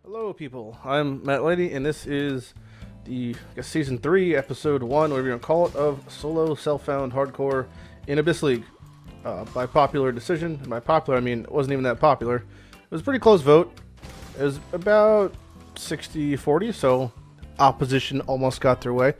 Hello, people. I'm Matt Lighty, and this is the season 3, episode 1, whatever you want to call it, of solo self-found hardcore in Abyss League. By popular decision, and by popular I mean it wasn't even that popular. It was a pretty close vote. It was about 60-40, so opposition almost got their way.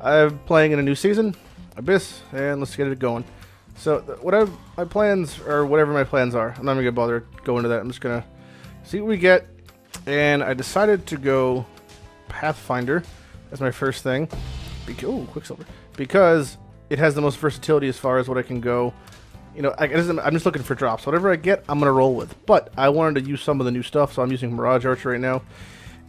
I'm playing in a new season, Abyss, and let's get it going. So my plans, or whatever my plans are, I'm not even gonna bother going into that. I'm just gonna see what we get. And I decided to go Pathfinder as my first thing. Oh, Quicksilver. Because it has the most versatility as far as what I can go. You know, I'm just looking for drops. Whatever I get, I'm going to roll with. But I wanted to use some of the new stuff, so I'm using Mirage Archer right now.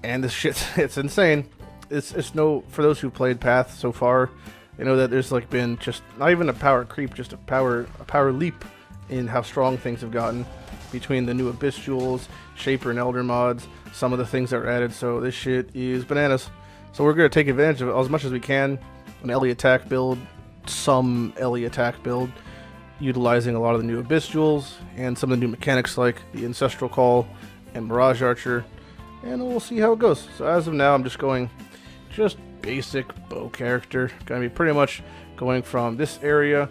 And this shit, it's insane. It's no, for those who've played Path so far, you know that there's like been just, not even a power creep, just a power leap in how strong things have gotten between the new Abyss Jewels, Shaper and Elder mods, some of the things that were added. So this shit is bananas. So we're going to take advantage of it as much as we can. An Ellie attack build, some Ellie attack build, utilizing a lot of the new Abyss Jewels and some of the new mechanics like the Ancestral Call and Mirage Archer, and we'll see how it goes. So as of now, I'm just going just basic bow character. Gonna be pretty much going from this area,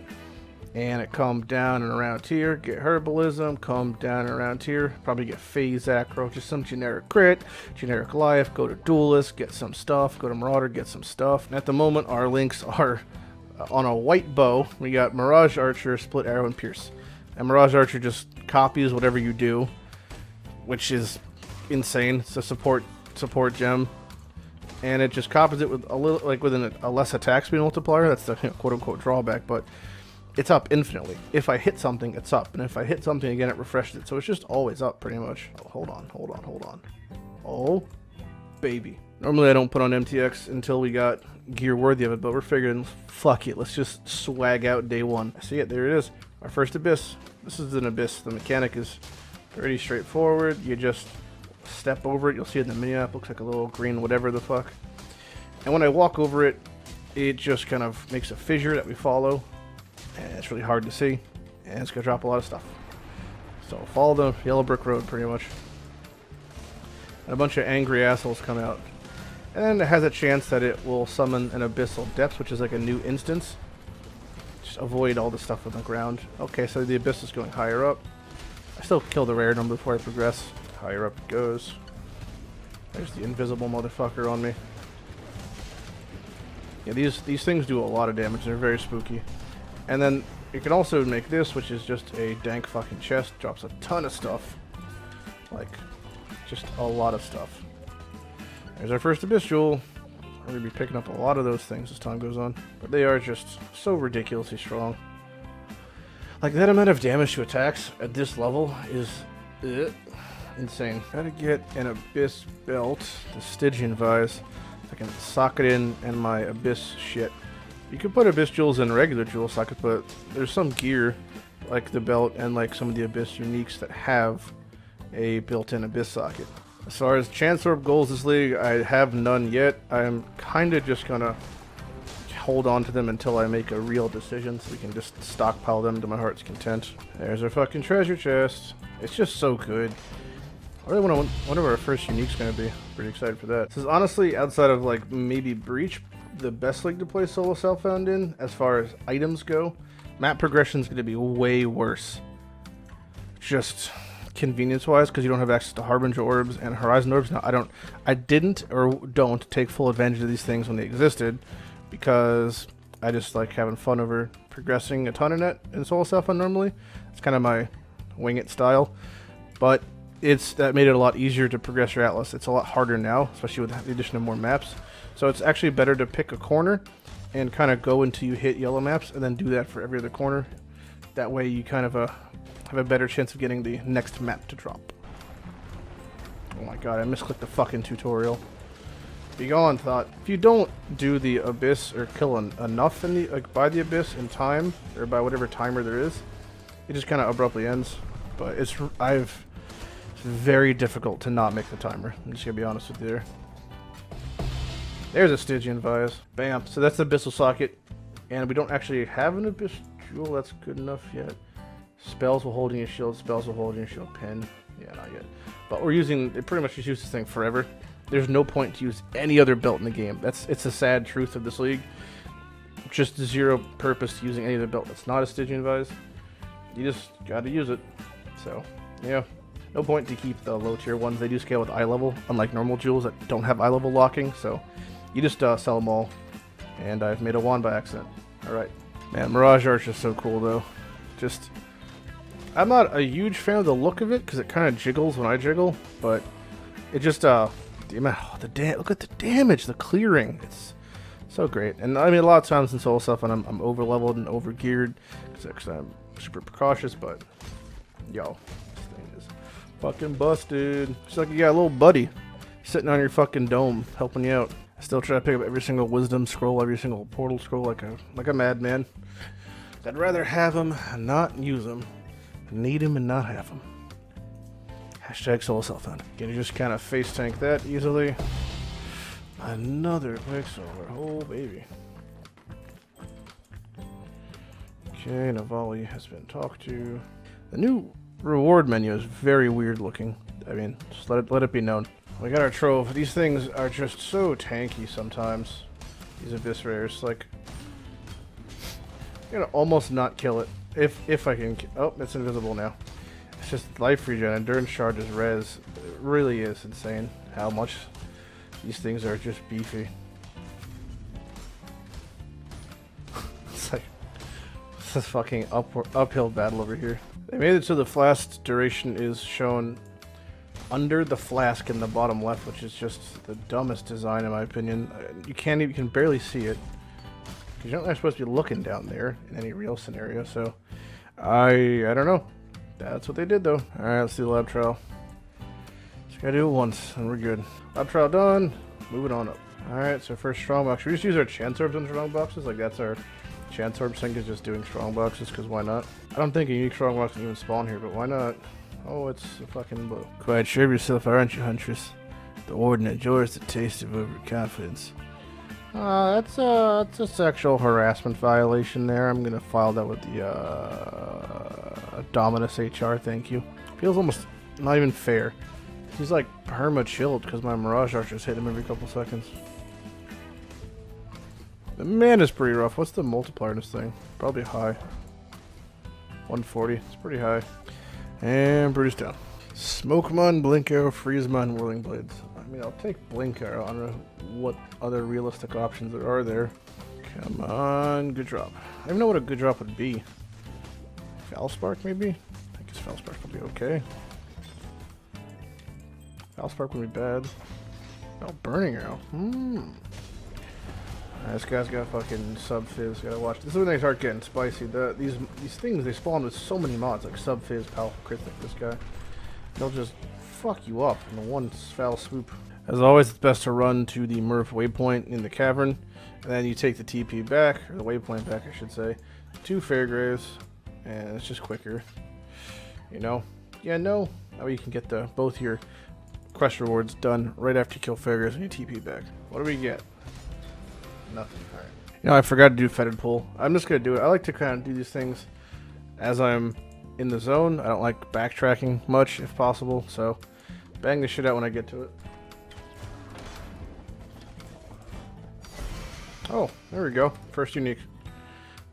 and it come down and around here, get Herbalism, come down and around here, probably get Phase Acro, just some generic crit, generic life, go to Duelist, get some stuff, go to Marauder, get some stuff. And at the moment, our links are on a white bow. We got Mirage Archer, Split Arrow, and Pierce. And Mirage Archer just copies whatever you do, which is insane. It's a support gem. And it just copies it with a little, like with a less attack speed multiplier. That's the quote-unquote drawback, but it's up infinitely. If I hit something, it's up. And if I hit something again, it refreshes it. So it's just always up, pretty much. Oh, hold on. Oh, baby. Normally I don't put on MTX until we got gear worthy of it, but we're figuring, fuck it, let's just swag out day one. See it, there it is. Our first Abyss. This is an Abyss. The mechanic is pretty straightforward. You just step over it. You'll see it in the mini-map. Looks like a little green whatever the fuck. And when I walk over it, it just kind of makes a fissure that we follow. And it's really hard to see. And it's going to drop a lot of stuff. So follow the yellow brick road pretty much. And a bunch of angry assholes come out. And then it has a chance that it will summon an Abyssal Depths, which is like a new instance. Just avoid all the stuff on the ground. Okay, so the Abyss is going higher up. I still kill the rare number before I progress. Higher up it goes. There's the invisible motherfucker on me. Yeah, these things do a lot of damage. They're very spooky. And then you can also make this, which is just a dank fucking chest. Drops a ton of stuff. Like, just a lot of stuff. There's our first Abyss Jewel. We're going to be picking up a lot of those things as time goes on. But they are just so ridiculously strong. Like, that amount of damage to attacks at this level is insane. Gotta get an Abyss belt, the Stygian Vise. I can sock it in and my Abyss shit. You could put Abyss Jewels in regular Jewel socket, but there's some gear, like the belt and like some of the Abyss uniques that have a built-in Abyss socket. As far as Chance Orb goals this league, I have none yet. I'm kind of just gonna hold on to them until I make a real decision, so we can just stockpile them to my heart's content. There's our fucking treasure chest. It's just so good. I really wonder what our first unique's gonna be. Pretty excited for that. This is honestly, outside of like maybe Breach, the best league to play solo self-found in as far as items go. Map progression's gonna be way worse. Just convenience-wise, because you don't have access to Harbinger orbs and Horizon orbs. Now, I didn't or don't take full advantage of these things when they existed, because I just like having fun over progressing a ton in it in solo self-found normally. It's kind of my wing it style, but that made it a lot easier to progress your Atlas. It's a lot harder now, especially with the addition of more maps. So it's actually better to pick a corner and kind of go until you hit yellow maps, and then do that for every other corner. That way you kind of have a better chance of getting the next map to drop. Oh my god, I misclicked the fucking tutorial. Be gone, thought. If you don't do the Abyss or kill enough in the by the Abyss in time, or by whatever timer there is, it just kind of abruptly ends. But it's very difficult to not make the timer. I'm just gonna be honest with you there. There's a Stygian Vise. Bam. So that's the Abyssal socket. And we don't actually have an Abyss Jewel that's good enough yet. Spells while holding your shield. Spells while holding your shield. Pen. Yeah, not yet. but we're using, it pretty much just use this thing forever. There's no point to use any other belt in the game. It's a sad truth of this league. Just zero purpose to using any other belt that's not a Stygian Vise. You just gotta use it. So, yeah. No point to keep the low tier ones. They do scale with eye level, unlike normal jewels that don't have eye level locking. So, you just sell them all. And I've made a wand by accident. Alright. Man, Mirage Arch is so cool though. Just, I'm not a huge fan of the look of it because it kind of jiggles when I jiggle, but it just, look at the damage, the clearing. It's so great. And I mean, a lot of times in solo stuff, and I'm over leveled and over geared because I'm super precautious, but yo, this thing is fucking busted. It's like you got a little buddy sitting on your fucking dome helping you out. I still try to pick up every single wisdom scroll, every single portal scroll like a madman. I'd rather have them and not use them, need them and not have them. Hashtag solo self-found. Can you just kind of face tank that easily? Another Quicksilver. Oh, baby. Okay, Navali has been talked to. The new reward menu is very weird looking. I mean, just let it be known. We got our trove. These things are just so tanky sometimes. These Abyss Rares. Like, I'm gonna almost not kill it. If I can. Oh, it's invisible now. It's just life regen, endurance charges, res. It really is insane how much these things are just beefy. It's like this fucking uphill battle over here. They made it so the flask duration is shown under the flask in the bottom left, which is just the dumbest design in my opinion. You can barely see it because you're not supposed to be looking down there in any real scenario. So I don't know. That's what they did though. All right, let's do the lab trial. Just gotta do it once and we're good. Lab trial done. Moving on up. All right, so first strong box. Should we just use our chance orbs in strong boxes? Like that's our chance orb sync is just doing strong boxes because why not? I don't think a unique strong box can even spawn here, but why not? Oh, it's a fucking blue. Quite sure of yourself, aren't you, Huntress? The Warden enjoys the taste of overconfidence. That's a sexual harassment violation there. I'm gonna file that with the Dominus HR, thank you. Feels almost not even fair. He's like perma-chilled because my Mirage Archers hit him every couple seconds. The man is pretty rough. What's the multiplier in this thing? Probably high. 140. It's pretty high. And Brutus down. Smokemon, Blink Arrow, Freezemon, Whirling Blades. I mean, I'll take Blink Arrow. I don't know what other realistic options there are there. Come on, good drop. I don't even know what a good drop would be. Foulspark, maybe? I guess Foulspark would be okay. Foulspark would be bad. Oh, Burning Arrow. This guy's got fucking sub-fizz. Gotta watch. This is when they start getting spicy. These things, they spawn with so many mods, like sub-fizz, powerful crit, like this guy. They'll just fuck you up in one foul swoop. As always, it's best to run to the Murph waypoint in the cavern, and then you take the TP back, or the waypoint back, I should say, to Fairgraves, and it's just quicker. You know? Yeah, no. That way you can get both your quest rewards done right after you kill Fairgraves and you TP back. What do we get? Nothing. Alright. You know, I forgot to do Fetid Pull. I'm just gonna do it. I like to kind of do these things as I'm in the zone. I don't like backtracking much if possible, so bang the shit out when I get to it. Oh, there we go. First unique.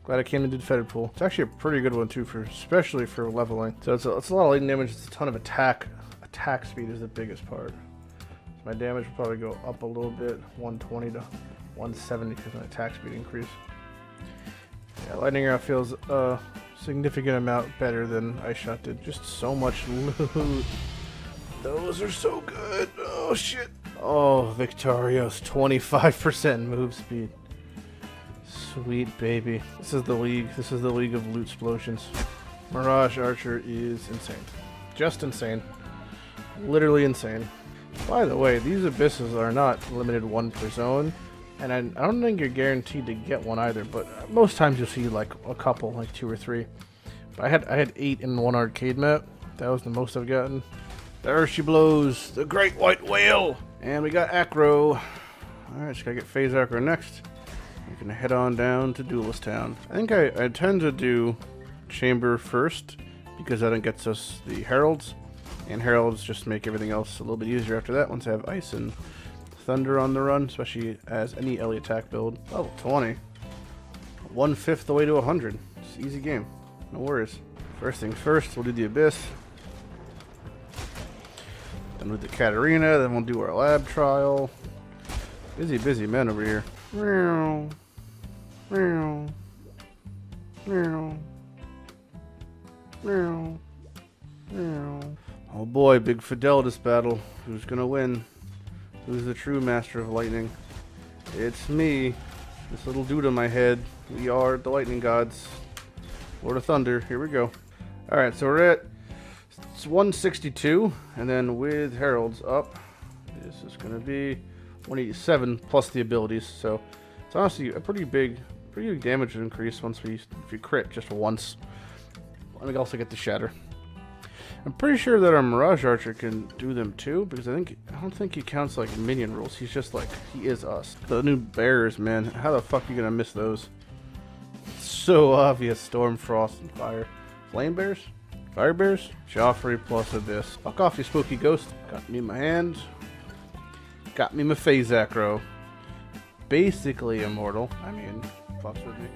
Glad I came and did Fetid Pull. It's actually a pretty good one too, especially for leveling. So it's a lot of lightning damage. It's a ton of attack. Attack speed is the biggest part. So my damage will probably go up a little bit, 120 to 170 because my attack speed increase. Yeah, Lightning Arrow feels a significant amount better than Ice Shot did. Just so much loot. Those are so good. Oh shit. Oh, Victorious, 25% move speed. Sweet baby. This is the league. This is the league of loot explosions. Mirage Archer is insane. Just insane. Literally insane. By the way, these abysses are not limited one per zone, and I don't think you're guaranteed to get one either, but most times you'll see like a couple, like 2 or 3. But I had 8 in one arcade map. That was the most I've gotten. There she blows, the great white whale! And we got Acro. Alright, just gotta get Phase Acro next. We're gonna head on down to Duelist Town. I think I tend to do Chamber first, because that gets us the Heralds. And Heralds just make everything else a little bit easier after that once I have Ice and Thunder on the run, especially as any Ellie attack build. Level 20. 1/5 the way to 100. It's an easy game. No worries. First things first, we'll do the Abyss. Then we'll do the Katarina, then we'll do our lab trial. Busy men over here. Meow. Meow. Meow. Meow. Meow. Oh boy, big Fidelidus battle. Who's gonna win? Who's the true master of lightning? It's me. This little dude on my head. We are the lightning gods. Lord of Thunder. Here we go. Alright, so we're at 162. And then with Heralds up, this is going to be 187 plus the abilities. So it's honestly a pretty big damage increase if you crit just once. Let me also get the Shatter. I'm pretty sure that our Mirage Archer can do them too, because I don't think he counts like minion rules. He's just like, he is us. The new bears, man. How the fuck are you gonna miss those? So obvious. Storm, Frost, and Fire. Flame bears? Fire bears? Joffrey plus Abyss. Fuck off, you spooky ghost. Got me in my hand. Got me my phase acro. Basically immortal. I mean, fucks with me.